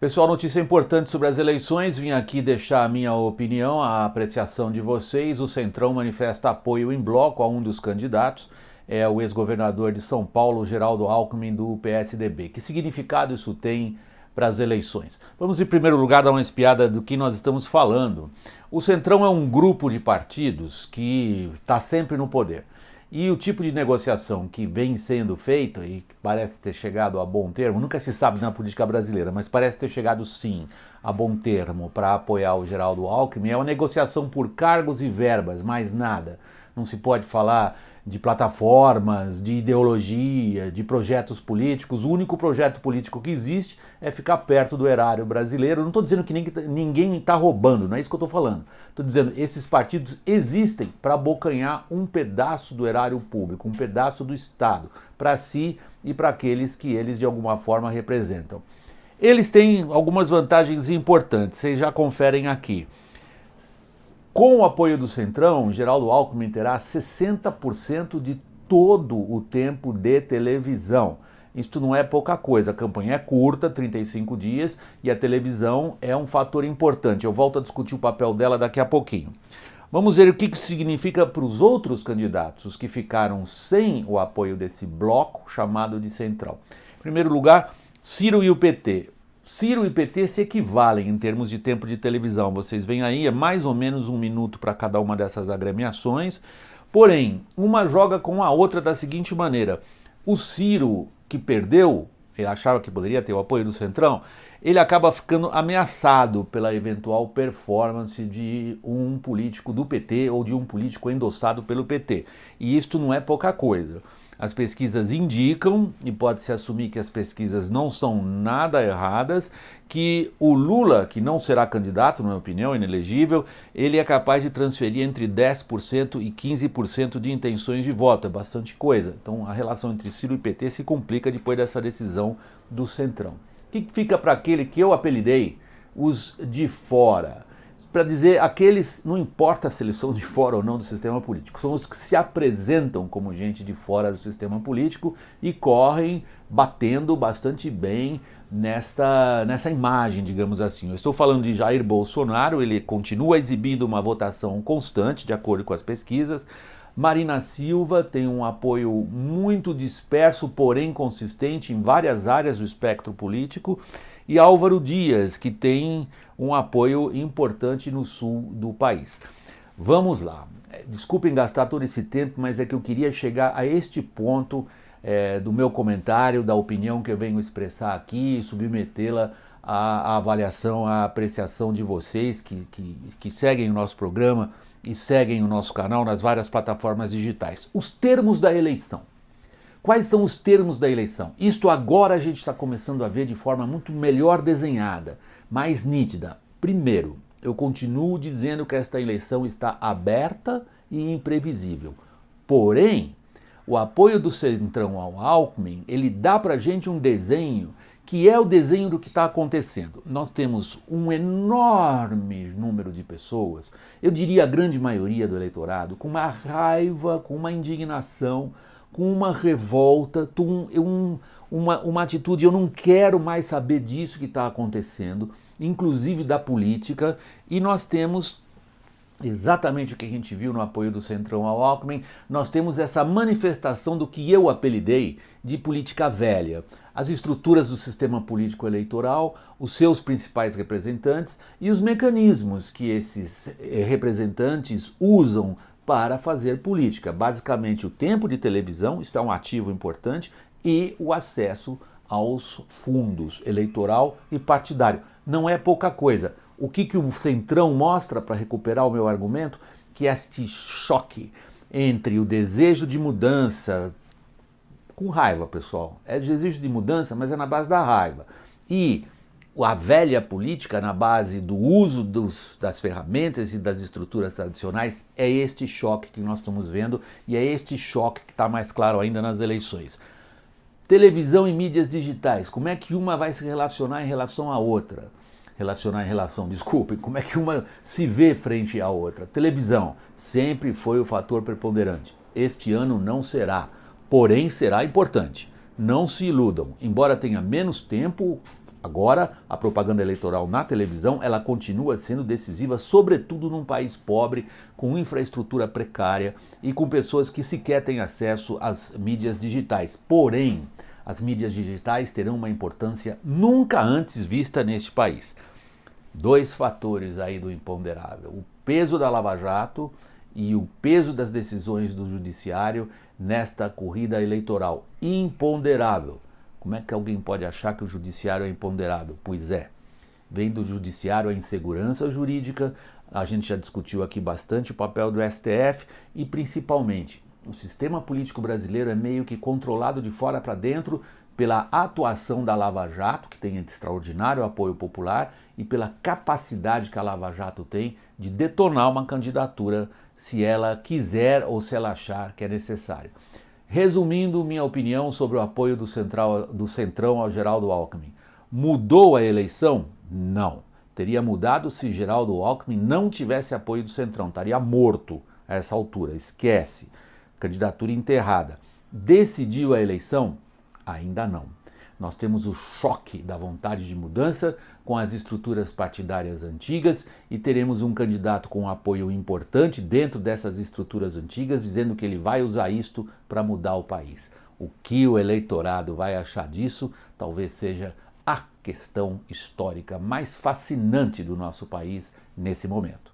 Pessoal, notícia importante sobre as eleições. Vim aqui deixar a minha opinião, a apreciação de vocês. O Centrão manifesta apoio em bloco a um dos candidatos, é o ex-governador de São Paulo, Geraldo Alckmin, do PSDB. Que significado isso tem para as eleições? Vamos, em primeiro lugar, dar uma espiada do que nós estamos falando. O Centrão é um grupo de partidos que está sempre no poder. E o tipo de negociação que vem sendo feita e que parece ter chegado a bom termo, nunca se sabe na política brasileira, mas parece ter chegado sim a bom termo para apoiar o Geraldo Alckmin, é uma negociação por cargos e verbas, mais nada. Não se pode falar de plataformas, de ideologia, de projetos políticos. O único projeto político que existe é ficar perto do erário brasileiro. Não estou dizendo que ninguém está roubando, não é isso que eu estou falando. Estou dizendo que esses partidos existem para abocanhar um pedaço do erário público, um pedaço do Estado, para si e para aqueles que eles de alguma forma representam. Eles têm algumas vantagens importantes, vocês já conferem aqui. Com o apoio do Centrão, Geraldo Alckmin terá 60% de todo o tempo de televisão. Isto não é pouca coisa, a campanha é curta, 35 dias, e a televisão é um fator importante. Eu volto a discutir o papel dela daqui a pouquinho. Vamos ver o que isso significa para os outros candidatos, os que ficaram sem o apoio desse bloco chamado de Centrão. Em primeiro lugar, Ciro e o PT. Ciro e PT se equivalem em termos de tempo de televisão. Vocês veem aí, é mais ou menos 1 minuto para cada uma dessas agremiações. Porém, uma joga com a outra da seguinte maneira. O Ciro, que perdeu, ele achava que poderia ter o apoio do Centrão, ele acaba ficando ameaçado pela eventual performance de um político do PT ou de um político endossado pelo PT. E isto não é pouca coisa. As pesquisas indicam, e pode-se assumir que as pesquisas não são nada erradas, que o Lula, que não será candidato, na minha opinião, inelegível, ele é capaz de transferir entre 10% e 15% de intenções de voto. É bastante coisa. Então a relação entre Ciro e PT se complica depois dessa decisão do Centrão. O que fica para aquele que eu apelidei os de fora? Para dizer, aqueles, não importa se eles são de fora ou não do sistema político, são os que se apresentam como gente de fora do sistema político e correm batendo bastante bem nessa imagem, digamos assim. Eu estou falando de Jair Bolsonaro, ele continua exibindo uma votação constante, de acordo com as pesquisas. Marina Silva tem um apoio muito disperso, porém consistente em várias áreas do espectro político, e Álvaro Dias, que tem um apoio importante no sul do país. Vamos lá. Desculpem gastar todo esse tempo, mas é que eu queria chegar a este ponto do meu comentário, da opinião que eu venho expressar aqui e submetê-la à avaliação, à apreciação de vocês que seguem o nosso programa e seguem o nosso canal nas várias plataformas digitais. Os termos da eleição. Quais são os termos da eleição? Isto agora a gente está começando a ver de forma muito melhor desenhada, mais nítida. Primeiro, eu continuo dizendo que esta eleição está aberta e imprevisível. Porém, o apoio do Centrão ao Alckmin, ele dá para a gente um desenho que é o desenho do que está acontecendo. Nós temos um enorme número de pessoas, eu diria a grande maioria do eleitorado, com uma raiva, com uma indignação, com uma revolta, uma atitude, eu não quero mais saber disso que está acontecendo, inclusive da política, e nós temos exatamente o que a gente viu no apoio do Centrão ao Alckmin, nós temos essa manifestação do que eu apelidei de política velha. As estruturas do sistema político eleitoral, os seus principais representantes e os mecanismos que esses representantes usam para fazer política. Basicamente o tempo de televisão, isto é um ativo importante, e o acesso aos fundos eleitoral e partidário. Não é pouca coisa. O que o Centrão mostra, para recuperar o meu argumento, que este choque entre o desejo de mudança, com raiva, pessoal, é desejo de mudança, mas é na base da raiva, e a velha política na base do uso das ferramentas e das estruturas tradicionais, é este choque que nós estamos vendo, e é este choque que está mais claro ainda nas eleições. Televisão e mídias digitais, como é que uma vai se relacionar em relação à outra? Desculpem, como é que uma se vê frente à outra? Televisão sempre foi o fator preponderante. Este ano não será, porém será importante. Não se iludam, embora tenha menos tempo, Agora, a propaganda eleitoral na televisão, ela continua sendo decisiva, sobretudo num país pobre, com infraestrutura precária e com pessoas que sequer têm acesso às mídias digitais. Porém, as mídias digitais terão uma importância nunca antes vista neste país. Dois fatores aí do imponderável: o peso da Lava Jato e o peso das decisões do judiciário nesta corrida eleitoral. Imponderável. Como é que alguém pode achar que o judiciário é imponderável? Pois é, vem do judiciário a insegurança jurídica, a gente já discutiu aqui bastante o papel do STF e principalmente o sistema político brasileiro é meio que controlado de fora para dentro pela atuação da Lava Jato, que tem extraordinário apoio popular, e pela capacidade que a Lava Jato tem de detonar uma candidatura se ela quiser ou se ela achar que é necessário. Resumindo minha opinião sobre o apoio do Centrão ao Geraldo Alckmin. Mudou a eleição? Não. Teria mudado se Geraldo Alckmin não tivesse apoio do Centrão. Estaria morto a essa altura. Esquece. Candidatura enterrada. Decidiu a eleição? Ainda não. Nós temos o choque da vontade de mudança com as estruturas partidárias antigas e teremos um candidato com um apoio importante dentro dessas estruturas antigas, dizendo que ele vai usar isto para mudar o país. O que o eleitorado vai achar disso talvez seja a questão histórica mais fascinante do nosso país nesse momento.